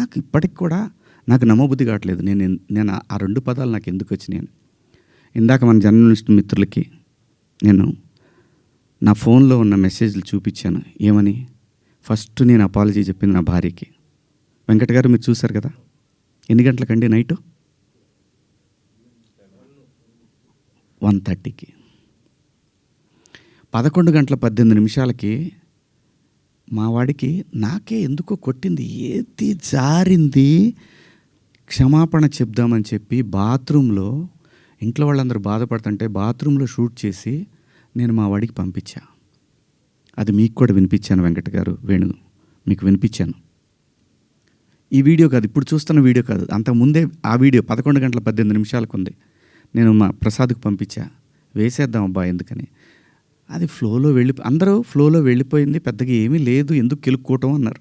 నాకు ఇప్పటికి కూడా నాకు నమ్మబుద్ధి కావట్లేదు. నేను ఆ 2 పదాలు నాకు ఎందుకు వచ్చినాయని. ఇందాక మన జర్నలిస్ట్ మిత్రులకి నేను నా ఫోన్లో ఉన్న మెసేజ్లు చూపించాను. ఏమని? ఫస్ట్ నేను అపాలజీ చెప్పింది నా భార్యకి. వెంకట గారు మీరు చూశారు కదా, ఎన్ని గంటలకండి? నైటు 1:30కి. 11:18 మా వాడికి నాకే ఎందుకో కొట్టింది, ఏది జారింది, క్షమాపణ చెప్దామని చెప్పి బాత్రూంలో, ఇంట్లో వాళ్ళందరూ బాధపడుతుంటే బాత్రూంలో షూట్ చేసి నేను మా వాడికి పంపించా. అది మీకు కూడా వినిపించాను వెంకట గారు, వేణు మీకు వినిపించాను. ఈ వీడియో కాదు, ఇప్పుడు చూస్తున్న వీడియో కాదు, అంతకుముందే ఆ వీడియో 11:18 ఉంది. నేను మా ప్రసాద్కు పంపించా, వేసేద్దాం అబ్బా ఎందుకని. అది అందరూ ఫ్లోలో వెళ్ళిపోయింది, పెద్దగా ఏమీ లేదు, ఎందుకు కెలుక్కోవటం అన్నారు.